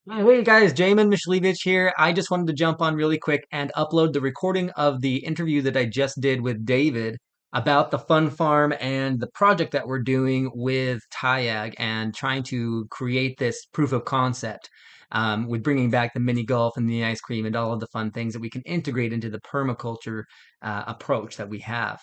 Hey guys, Jamon Mysliwiec here. I just wanted to jump on really quick and upload the recording of the interview that I just did with David about the fun farm and the project that we're doing with TIAG and trying to create this proof of concept with bringing back the mini golf and the ice cream and all of the fun things that we can integrate into the permaculture approach that we have.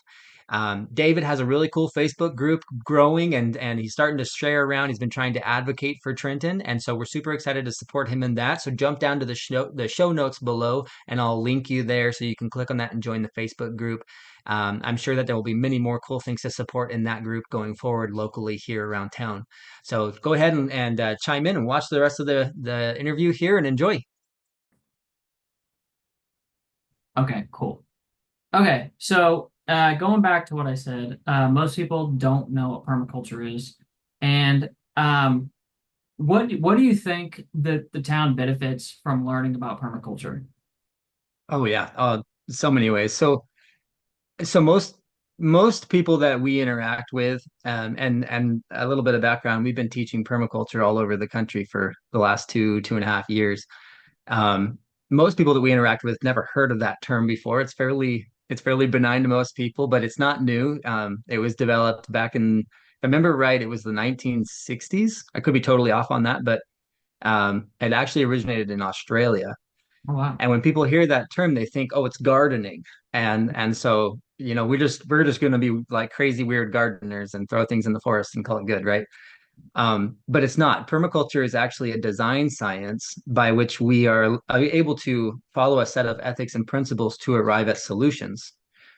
David has a really cool Facebook group growing and he's starting to share around. He's been trying to advocate for Trenton, and so we're super excited to support him in that. So jump down to the show notes below, and I'll link you there so you can click on that and join the Facebook group. I'm sure that there will be many more cool things to support in that group going forward locally here around town. So go ahead and chime in and watch the rest of the interview here and enjoy. Okay, cool. Okay, so going back to what I said, most people don't know what permaculture is, and what do you think that the town benefits from learning about permaculture? Oh yeah, so many ways. So most people that we interact with, and a little bit of background, we've been teaching permaculture all over the country for the last 2.5 years. Um, Most people that we interact with never heard of that term before. It's fairly benign to most people, but it's not new. It was developed back in, if I remember right, it was the 1960s. I could be totally off on that, but it actually originated in Australia. Oh, wow. And when people hear that term, they think, oh, it's gardening. And so, we're just going to be like crazy weird gardeners and throw things in the forest and call it good, right? But it's not. Permaculture is actually a design science by which we are able to follow a set of ethics and principles to arrive at solutions.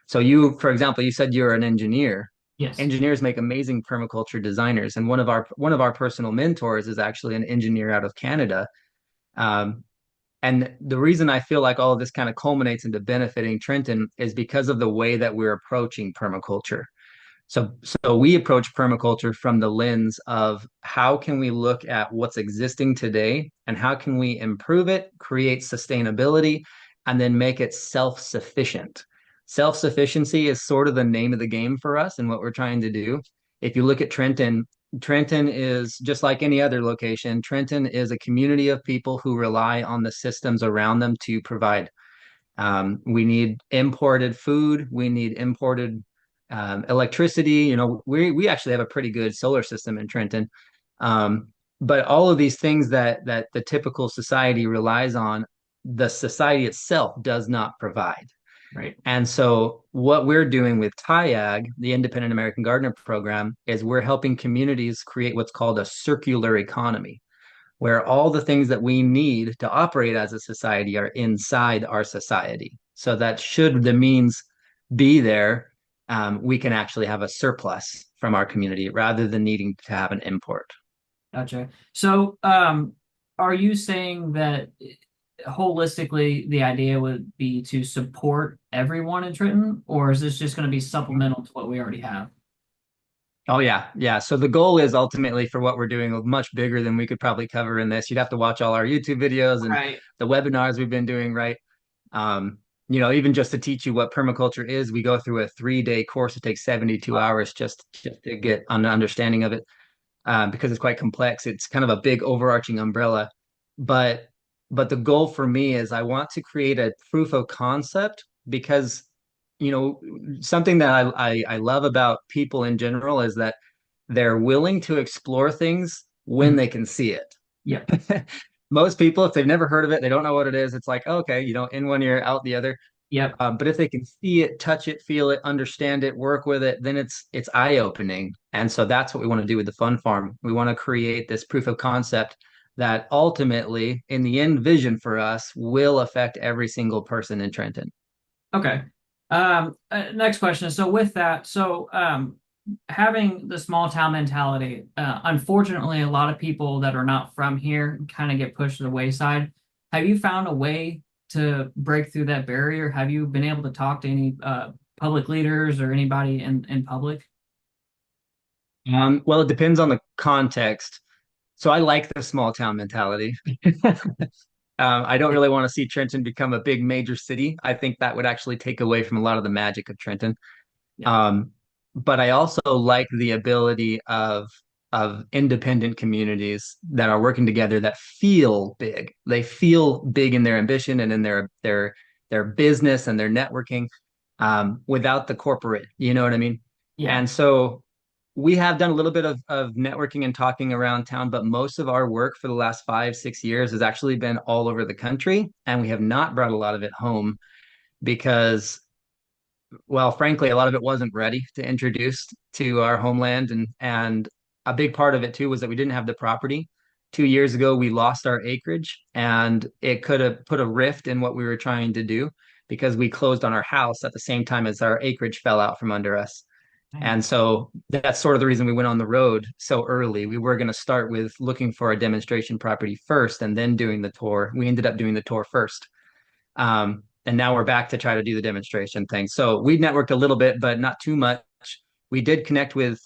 So you, for example, you said you're an engineer. Yes. Engineers make amazing permaculture designers, and one of our personal mentors is actually an engineer out of Canada. Um, and the reason I feel like all of this kind of culminates into benefiting Trenton is because of the way that we're approaching permaculture. So we approach permaculture from the lens of how can we look at what's existing today and how can we improve it, create sustainability, and then make it self-sufficient. Self-sufficiency is sort of the name of the game for us and what we're trying to do. If you look at Trenton, Trenton is just like any other location. Trenton is a community of people who rely on the systems around them to provide. We need imported food. We need imported electricity. We actually have a pretty good solar system in Trenton. Um, but all of these things that the typical society relies on, the society itself does not provide. Right. And so what we're doing with TIAG, the Independent American Gardener Program, is we're helping communities create what's called a circular economy, where all the things that we need to operate as a society are inside our society. So that should the means be there, we can actually have a surplus from our community rather than needing to have an import. Gotcha. So, are you saying that holistically the idea would be to support everyone in Trenton, or is this just going to be supplemental to what we already have? Oh yeah, yeah. So the goal is ultimately for what we're doing much bigger than we could probably cover in this. You'd have to watch all our YouTube videos and Right. the webinars we've been doing, right? Even just to teach you what permaculture is, we go through a 3-day course. It takes 72 hours just to get an understanding of it, because it's quite complex. It's kind of a big overarching umbrella. But but the goal for me is I want to create a proof of concept because you know something that I love about people in general is that they're willing to explore things when Mhm. they can see it. Yep. Most people, if they've never heard of it, they don't know what it is. It's like, okay, in one ear, out the other. Yep. But if they can see it, touch it, feel it, understand it, work with it, then it's eye-opening. And so that's what we want to do with the Fun Farm. We want to create this proof of concept that ultimately, in the end vision for us, will affect every single person in Trenton. Okay. Next question. So with that, having the small town mentality, unfortunately, a lot of people that are not from here kind of get pushed to the wayside. Have you found a way to break through that barrier? Have you been able to talk to any public leaders or anybody in public? Well, it depends on the context. So I like the small town mentality. I don't really want to see Trenton become a big major city. I think that would actually take away from a lot of the magic of Trenton. Yeah. Um, but I also like the ability of of independent communities that are working together that feel big. They feel big in their ambition and in their business and their networking, without the corporate. You know what I mean? Yeah. And so we have done a little bit of networking and talking around town, but most of our work for the last 5, 6 years has actually been all over the country, and we have not brought a lot of it home because, well, frankly, a lot of it wasn't ready to introduce to our homeland, and a big part of it too was that we didn't have the property. 2 years ago, we lost our acreage, and it could have put a rift in what we were trying to do because we closed on our house at the same time as our acreage fell out from under us. Dang. And so that's sort of the reason we went on the road so early. We were going to start with looking for a demonstration property first and then doing the tour. We ended up doing the tour first. And now we're back to try to do the demonstration thing. So we networked a little bit, but not too much. We did connect with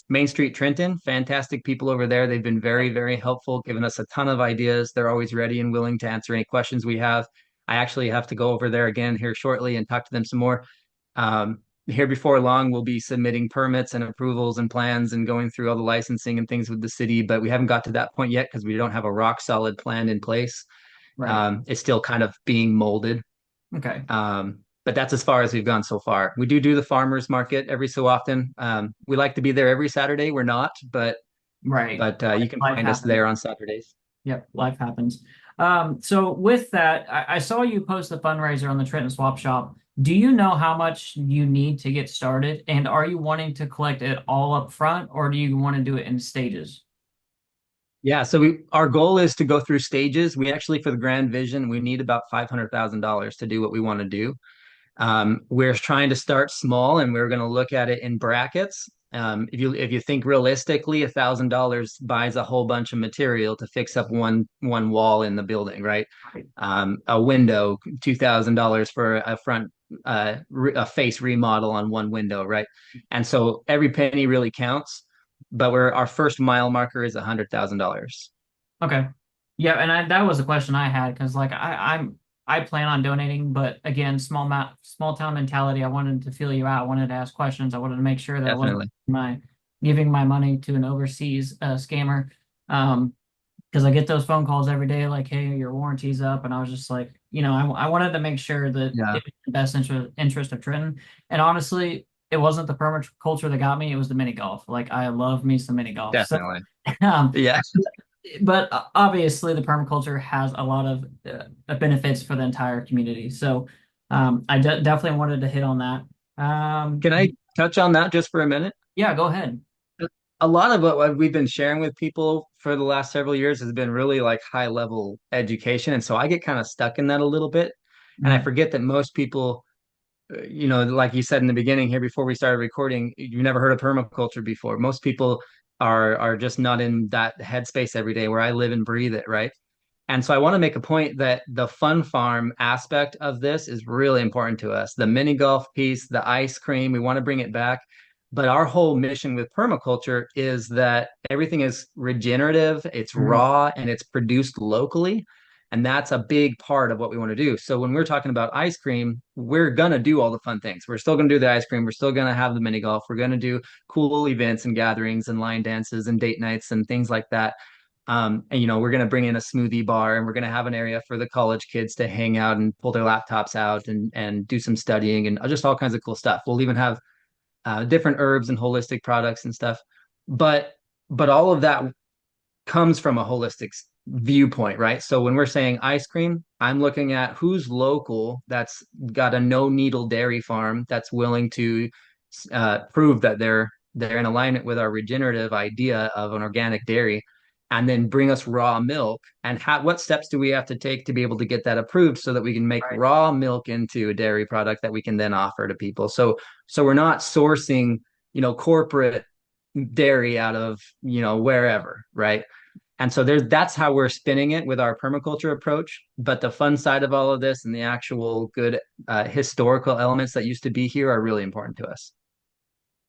Main Street Trenton, fantastic people over there. They've been very, very helpful, giving us a ton of ideas. They're always ready and willing to answer any questions we have. I actually have to go over there again here shortly and talk to them some more. Here before long, we'll be submitting permits and approvals and plans and going through all the licensing and things with the city, but we haven't got to that point yet because we don't have a rock solid plan in place. Right. It's still kind of being molded. Okay. But that's as far as we've gone so far. We do the farmers market every so often. We like to be there every Saturday. We're not, but Right. you can Life find us happens. there on Saturdays. Yep, life happens. So with that, I saw you post the fundraiser on the Trenton Swap Shop. Do you know how much you need to get started? And are you wanting to collect it all up front, or do you want to do it in stages? Yeah, so our goal is to go through stages. We actually, for the grand vision, we need about $500,000 to do what we want to do. We're trying to start small, and we're going to look at it in brackets. If you think realistically, $1,000 buys a whole bunch of material to fix up one wall in the building, right? Right. A window, $2,000 for a front a face remodel on one window, right? And so every penny really counts. But our first mile marker is $100,000. Okay. Yeah, and that was a question I had because like I plan on donating, but again, small town mentality. I wanted to feel you out. I wanted to ask questions. I wanted to make sure that I wasn't Definitely. giving my money to an overseas scammer. Um, because I get those phone calls every day, like, "Hey, your warranty's up," and I was just like, I wanted to make sure that Yeah, it was in the best interest of Trenton. And honestly, it wasn't the permaculture that got me; it was the mini golf. Like, I love me some mini golf. So, definitely. um, Yeah. but obviously, the permaculture has a lot of benefits for the entire community. So, I definitely wanted to hit on that. Can I touch on that just for a minute? Yeah, go ahead. A lot of what we've been sharing with people for the last several years has been really like high level education. And so I get kind of stuck in that a little bit. And I Mhm. forget that most people, like you said in the beginning here before we started recording, you've never heard of permaculture before. Most people are just not in that headspace every day where I live and breathe it, right? And so I want to make a point that the fun farm aspect of this is really important to us. The mini golf piece, the ice cream, we want to bring it back. But our whole mission with permaculture is that everything is regenerative, it's Mhm. raw, and it's produced locally. And that's a big part of what we want to do. So when we're talking about ice cream, we're going to do all the fun things. We're still going to do the ice cream. We're still going to have the mini golf. We're going to do cool events and gatherings and line dances and date nights and things like that. And we're going to bring in a smoothie bar, and we're going to have an area for the college kids to hang out and pull their laptops out and do some studying and just all kinds of cool stuff. We'll even have different herbs and holistic products and stuff. But all of that comes from a holistic viewpoint, right? So when we're saying ice cream, I'm looking at who's local that's got a no needle dairy farm that's willing to prove that they're in alignment with our regenerative idea of an organic dairy, and then bring us raw milk. And what steps do we have to take to be able to get that approved so that we can make Right. raw milk into a dairy product that we can then offer to people? So we're not sourcing, corporate dairy out of, wherever, right? And so that's how we're spinning it with our permaculture approach. But the fun side of all of this and the actual good historical elements that used to be here are really important to us.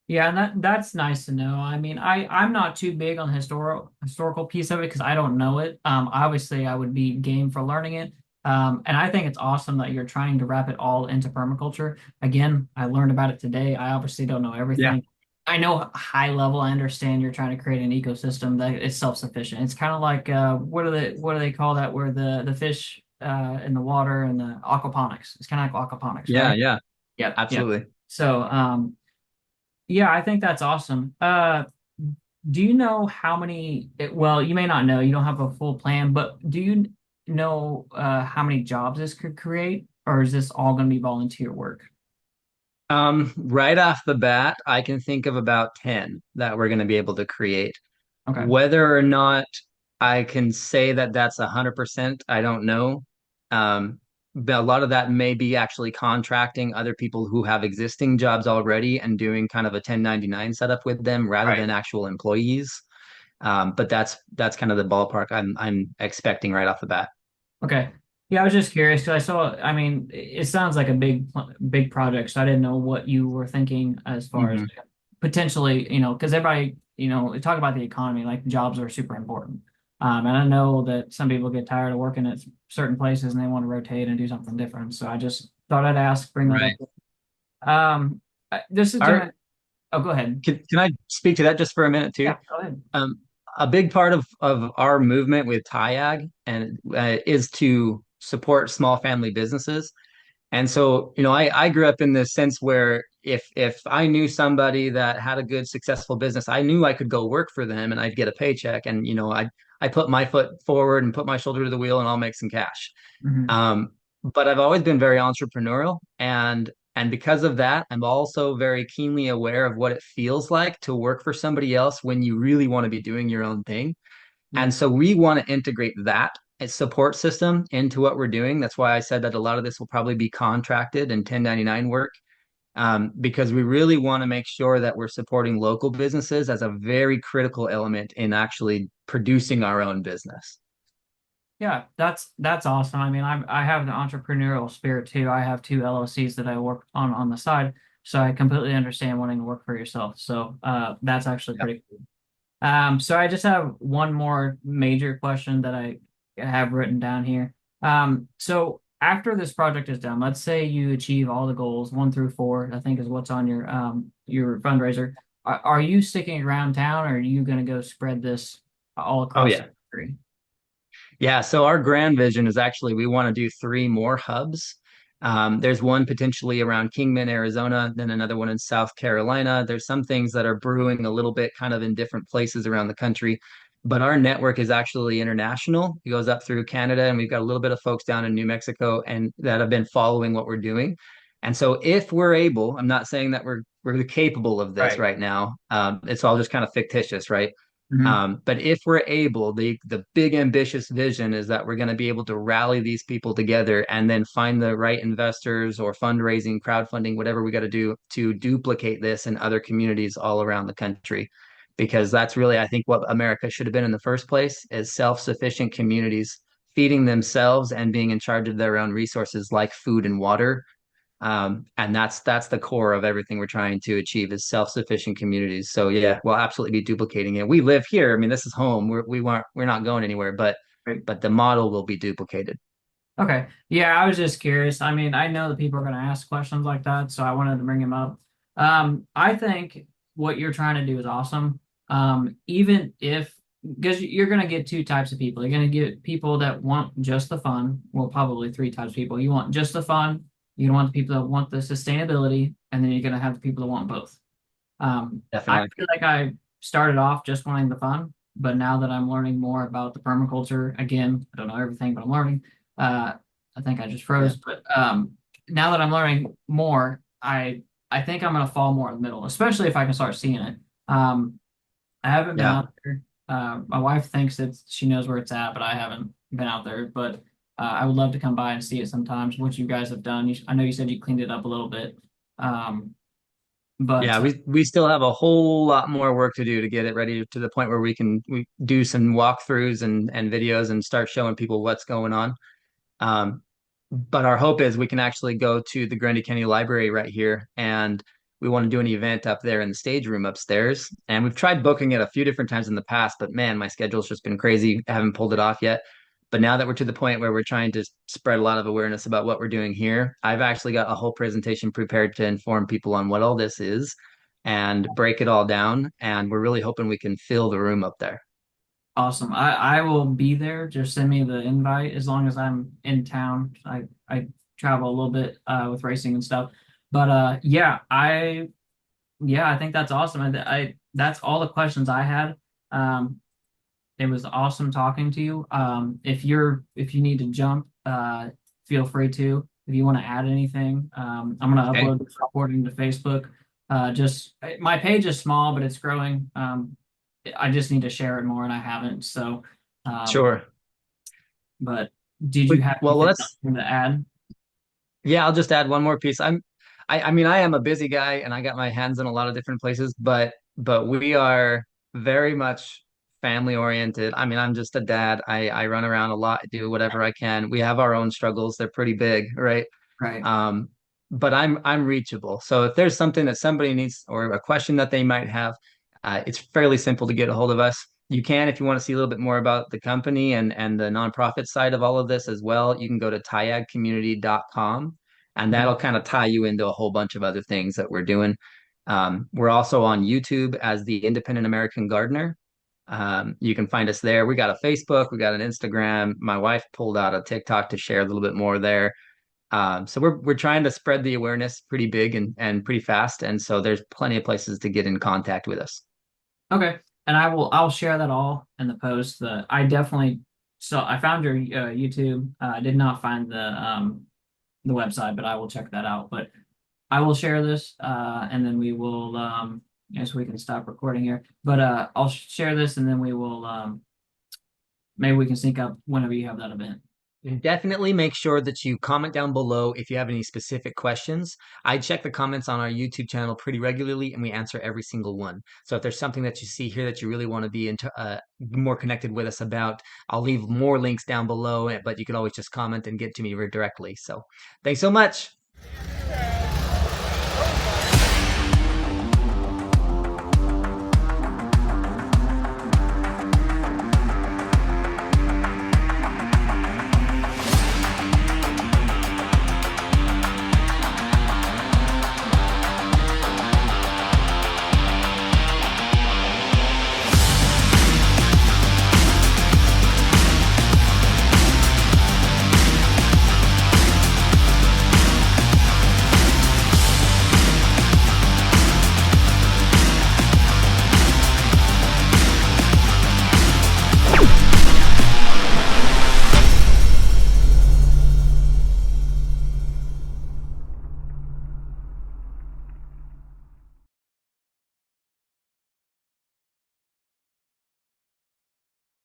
Yeah, and that's nice to know. I mean, I'm not too big on the historical piece of it because I don't know it. Obviously, I would be game for learning it. And I think it's awesome that you're trying to wrap it all into permaculture. Again, I learned about it today. I obviously don't know Yeah. everything. I know high level, I understand you're trying to create an ecosystem that is self-sufficient. It's kind of like what do they call that where the fish in the water and the aquaponics. It's kind of like aquaponics, Yeah, right? yeah, Yep, yep. absolutely. So yeah, I think that's awesome. Do you know how many, well, you may not know, you don't have a full plan, but do you know how many jobs this could create, or is this all going to be volunteer work? Right off the bat, I can think of about 10 that we're going to be able to create. Okay. Whether or not I can say that that's 100%, I don't know. But a lot of that may be actually contracting other people who have existing jobs already and doing kind of a 1099 setup with them rather Right. than actual employees. But that's kind of the ballpark I'm expecting right off the bat. Okay. Yeah, I was just curious because I saw, I mean, it sounds like a big project, so I didn't know what you were thinking as far as Hmm. potentially, because everybody, we talk about the economy, like jobs are super important. And I know that some people get tired of working at certain places and they want to rotate and do something different. So I just thought I'd ask, bring that up. Right. Um, this is Are, gonna, oh, go ahead. can I speak to that just for a minute too? Yeah, go ahead. Um, a big part of our movement with TIAG and is to support small family businesses. And so, I grew up in this sense where if I knew somebody that had a good, successful business, I knew I could go work for them and I'd get a paycheck. And I put my foot forward and put my shoulder to the wheel and I'll make some cash. Mhm. But I've always been very entrepreneurial, and because of that, I'm also very keenly aware of what it feels like to work for somebody else when you really want to be doing your own thing. And Yep. so we want to integrate that support system into what we're doing. That's why I said that a lot of this will probably be contracted and 1099 work, because we really want to make sure that we're supporting local businesses as a very critical element in actually producing our own business. Yeah, that's awesome. I mean, I have the entrepreneurial spirit too. I have two LLCs that I work on the side, so I completely understand wanting to work for yourself. So that's actually Yep. pretty cool. So I just have one more major question that I have written down here. So after this project is done, let's say you achieve all the goals, 1 through 4, I think is what's on your fundraiser. Are you sticking around town, or are you going to go spread this all Oh across the yeah. country? Yeah, so our grand vision is actually we want to do three more hubs. There's one potentially around Kingman, Arizona, then another one in South Carolina. There's some things that are brewing a little bit kind of in different places around the country, but our network is actually international. It goes up through Canada, and we've got a little bit of folks down in New Mexico and that have been following what we're doing. And so if we're able, I'm not saying that we're capable of this Right. right now. It's all just kind of fictitious, right? Mhm. But if we're able, the big ambitious vision is that we're going to be able to rally these people together and then find the right investors or fundraising, crowdfunding, whatever we got to do to duplicate this in other communities all around the country. Because that's really, I think, what America should have been in the first place is self-sufficient communities feeding themselves and being in charge of their own resources like food and water, and that's the core of everything we're trying to achieve is self-sufficient communities. So yeah, we'll absolutely be duplicating it. We live here. I mean, this is home. We're not going anywhere, Right. but the model will be duplicated. Okay. Yeah, I was just curious. I mean, I know that people are going to ask questions like that, so I wanted to bring them up. I think what you're trying to do is awesome. Even if, because you're going to get two types of people. You're going to get people that want just the fun. Well, probably three types of people. You want just the fun. You want the people that want the sustainability, and then you're going to have the people that want both. I Definitely. feel like I started off just wanting the fun, but now that I'm learning more about the permaculture, again, I don't know everything, but I'm learning. Uh, I think I just Yeah. froze, but now that I'm learning more, I think I'm gonna fall more in the middle, especially if I can start seeing it. I haven't been Yeah. out there. My wife thinks that she knows where it's at, but I haven't been out there. But I would love to come by and see it sometimes. What you guys have done, I know you said you cleaned it up a little bit, um, but Yeah, we still have a whole lot more work to do to get it ready to the point where we do some walkthroughs and videos and start showing people what's going on. Um, but our hope is we can actually go to the Grundy County Library right here, and we want to do an event up there in the stage room upstairs. And we've tried booking it a few different times in the past, but man, my schedule's just been crazy. I haven't pulled it off yet. But now that we're to the point where we're trying to spread a lot of awareness about what we're doing here, I've actually got a whole presentation prepared to inform people on what all this is. and break it all down. And we're really hoping we can fill the room up there. Awesome. I will be there. Just send me the invite as long as I'm in town. I travel a little bit with racing and stuff. But I think that's awesome. I that's all the questions I had. Um, it was awesome talking to you. If you need to jump, feel free to. If you want to add anything, I'm gonna Okay. upload this recording to Facebook. Just my page is small, but it's growing. I just need to share it more, and I haven't. So, um, Sure. but did you have Well, anything else let's to add? Yeah, I'll just add one more piece. I mean, I am a busy guy and I got my hands in a lot of different places, but we are very much family oriented. I mean, I'm just a dad. I run around a lot, do whatever I can. We have our own struggles. They're pretty big, right? Right. Um, but I'm reachable. So if there's something that somebody needs or a question that they might have, it's fairly simple to get a hold of us. You can, if you want to see a little bit more about the company and the nonprofit side of all of this as well, you can go to tiagcommunity.com, and Okay. that'll kind of tie you into a whole bunch of other things that we're doing. We're also on YouTube as the Independent American Gardener. You can find us there. We got a Facebook, we got an Instagram. My wife pulled out a TikTok to share a little bit more there. So we're trying to spread the awareness pretty big and pretty fast, and so there's plenty of places to get in contact with us. Okay. And I'll share that all in the post. I found your YouTube. I did not find the website, but I will check that out. But I will share this, and then we will I guess we can stop recording here. But I'll share this, and then we will maybe we can sync up whenever you have that event. Definitely make sure that you comment down below if you have any specific questions. I check the comments on our YouTube channel pretty regularly and we answer every single one. So if there's something that you see here that you really want to be more connected with us about, I'll leave more links down below, but you can always just comment and get to me directly. So thanks so much.